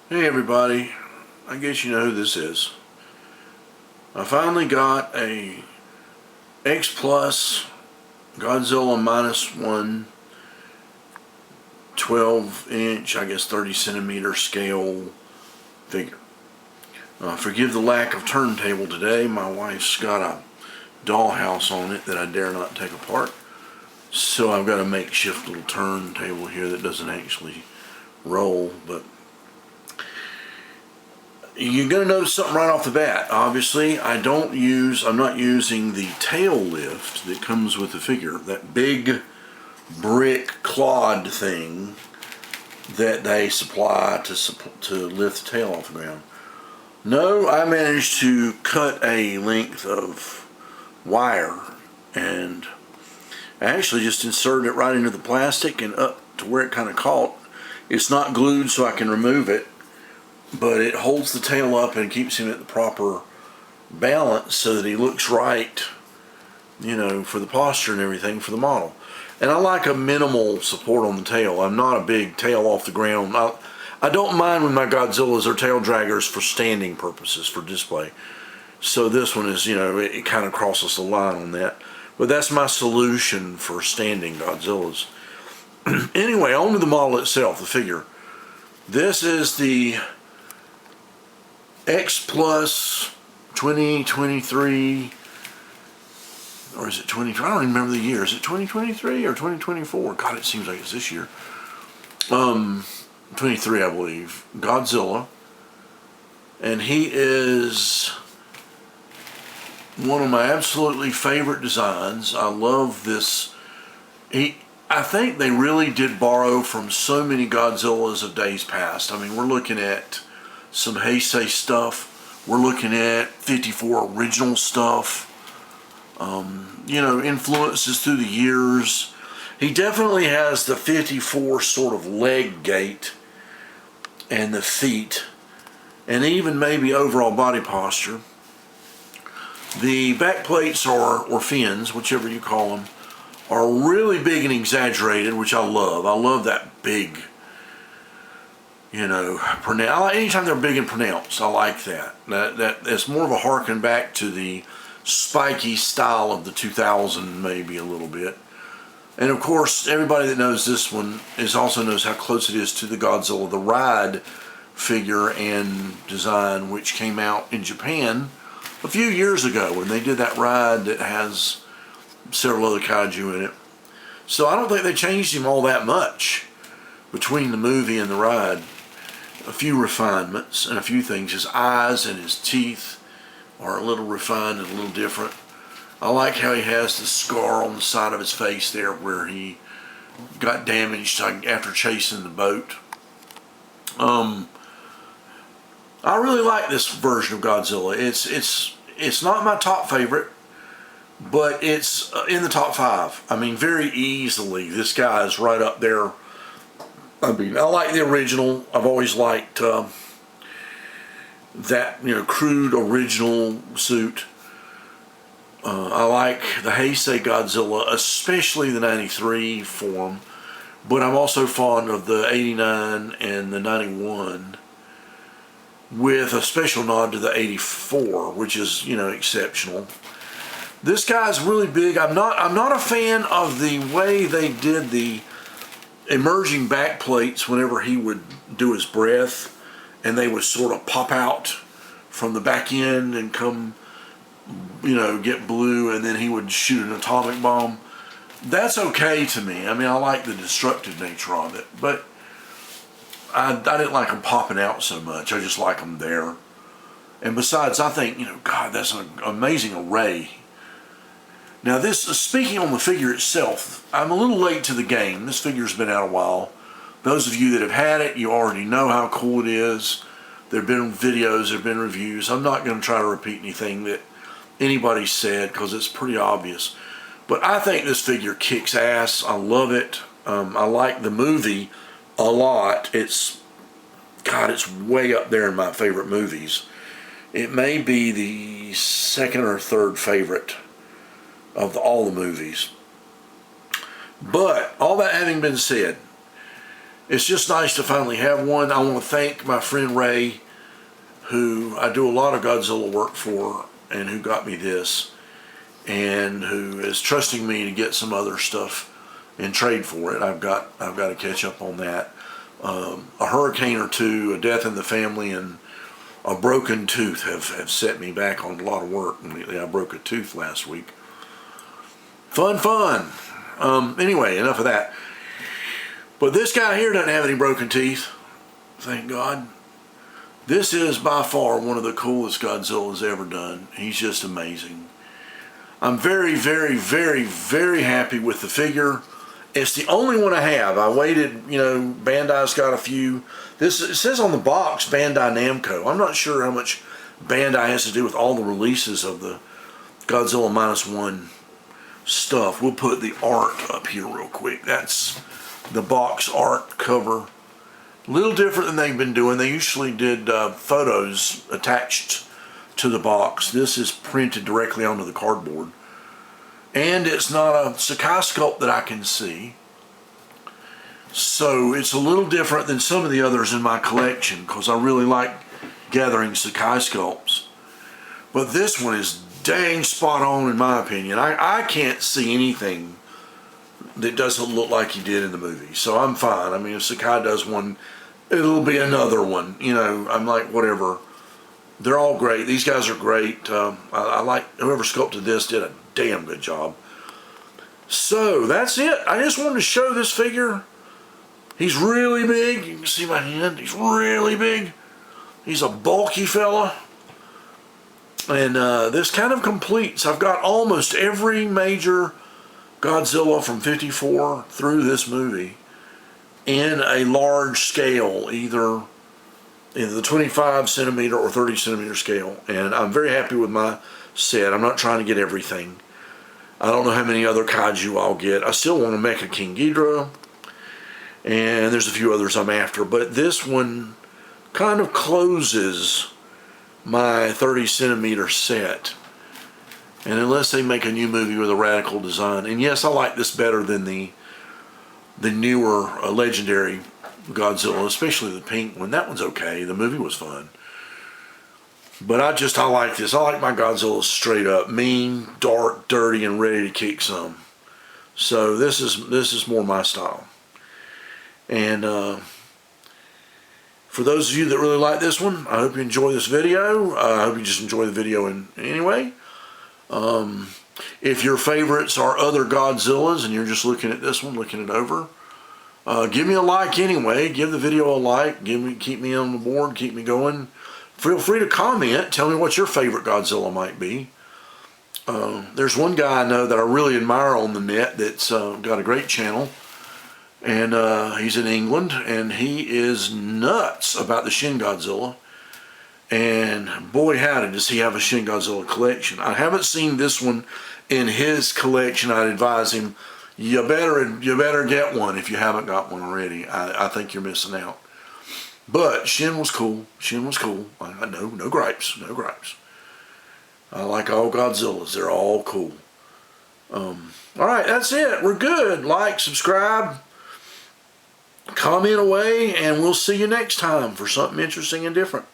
Hey everybody, I guess you know who this is. I finally got a X-Plus Godzilla Minus One 12-inch, I guess 30cm scale figure. Forgive the lack of turntable today. My wife's got a dollhouse on it that I dare not take apart. So I've got a makeshift little turntable here that doesn't actually roll, but you're going to notice something right off the bat. Obviously, I'm not using the tail lift that comes with the figure, that big brick clod thing that they supply to lift the tail off the ground. No, I managed to cut a length of wire and I actually just inserted it right into the plastic and up to where it kind of caught. It's not glued so I can remove it, but it holds the tail up and keeps him at the proper balance so that he looks right, you know, for the posture and everything for the model. And I like a minimal support on the tail. I'm not a big tail off the ground. I don't mind when my Godzillas are tail draggers for standing purposes, for display. So this one is, you know, it kind of crosses the line on that. But that's my solution for standing Godzillas. Anyway, on to the model itself, the figure. This is the X-Plus 2023, or is it 20? I don't even remember the year. Is it 2023 or 2024? God, it seems like it's this year. 23, I believe. Godzilla, and he is one of my absolutely favorite designs. I love this. I think they really did borrow from so many Godzillas of days past. I mean, we're looking at some Heisei stuff. We're looking at 54 original stuff. You know, influences through the years. He definitely has the 54 sort of leg gait and the feet, and even maybe overall body posture. The back plates or fins, whichever you call them, are really big and exaggerated, which I love. I love that big, you know, anytime they're big and pronounced, I like that. That's more of a harken back to the spiky style of the 2000, maybe a little bit. And of course, everybody that knows this one also knows how close it is to the Godzilla the Ride figure and design, which came out in Japan a few years ago when they did that ride that has several other kaiju in it. So I don't think they changed him all that much between the movie and the ride. A few refinements and a few things. His eyes and his teeth are a little refined and a little different. I like how he has the scar on the side of his face there where he got damaged after chasing the boat. I really like this version of Godzilla. It's not my top favorite, but it's in the top 5. I mean, very easily, this guy is right up there. I mean, I like the original. I've always liked that, you know, crude original suit. I like the Heisei Godzilla, especially the 93 form, but I'm also fond of the 89 and the 91, with a special nod to the 84, which is, you know, exceptional. This guy's really big. I'm not a fan of the way they did the emerging back plates whenever he would do his breath, and they would sort of pop out from the back end and come, you know, get blue, and then he would shoot an atomic bomb. That's okay to me. I mean, I like the destructive nature of it, but I didn't like them popping out so much. I just like them there. And besides, I think, you know, God, that's an amazing array. Now this, speaking on the figure itself, I'm a little late to the game. This figure's been out a while. Those of you that have had it, you already know how cool it is. There have been videos, there have been reviews. I'm not going to try to repeat anything that anybody said because it's pretty obvious. But I think this figure kicks ass. I love it. I like the movie a lot. It's way up there in my favorite movies. It may be the second or third favorite of all the movies. But all that having been said, it's just nice to finally have one. I want to thank my friend Ray, who I do a lot of Godzilla work for, and who got me this, and who is trusting me to get some other stuff and trade for it. I've got to catch up on that. A hurricane or two, a death in the family, and a broken tooth have set me back on a lot of work. I broke a tooth last week. Fun. Anyway, enough of that. But this guy here doesn't have any broken teeth, thank God. This is by far one of the coolest Godzilla's ever done. He's just amazing. I'm very, very, very, very happy with the figure. It's the only one I have. I waited, you know, Bandai's got a few. It says on the box Bandai Namco. I'm not sure how much Bandai has to do with all the releases of the Godzilla Minus One stuff. We'll put the art up here real quick. That's the box art cover. A little different than they've been doing. They usually did photos attached to the box. This is printed directly onto the cardboard. And it's not a Sakai sculpt that I can see. So it's a little different than some of the others in my collection, because I really like gathering Sakai sculpts. But this one is dang spot on in my opinion. I can't see anything that doesn't look like he did in the movie. So I'm fine. I mean, if Sakai does one, it'll be another one. You know, I'm like, whatever. They're all great. These guys are great. I like whoever sculpted this did a damn good job. So that's it. I just wanted to show this figure. He's really big. You can see my hand. He's really big. He's a bulky fella. And this kind of completes. I've got almost every major Godzilla from '54 through this movie in a large scale, either the 25 centimeter or 30 centimeter scale. And I'm very happy with my set. I'm not trying to get everything. I don't know how many other Kaiju I'll get. I still want to make a King Ghidorah, and there's a few others I'm after, but this one kind of closes my 30 centimeter set. And unless they make a new movie with a radical design, and yes, I like this better than the newer legendary Godzilla, especially the pink one. That one's okay. The movie was fun. But I like this. I like my Godzilla straight up mean, dark, dirty, and ready to kick some. So this is more my style. And for those of you that really like this one, I hope you enjoy this video. I hope you just enjoy the video anyway. If your favorites are other Godzillas and you're just looking at this one, looking it over, give me a like anyway. Give the video a like. Keep me on the board. Keep me going. Feel free to comment. Tell me what your favorite Godzilla might be. There's one guy I know that I really admire on the net that's got a great channel. And he's in England. And he is nuts about the Shin Godzilla. And boy howdy does he have a Shin Godzilla collection. I haven't seen this one in his collection. I'd advise him, you better get one if you haven't got one already. I think you're missing out. But Shin was cool. Shin was cool. I know, no gripes, no gripes. I like all Godzillas. They're all cool. All right, that's it. We're good. Like, subscribe, comment away, and we'll see you next time for something interesting and different.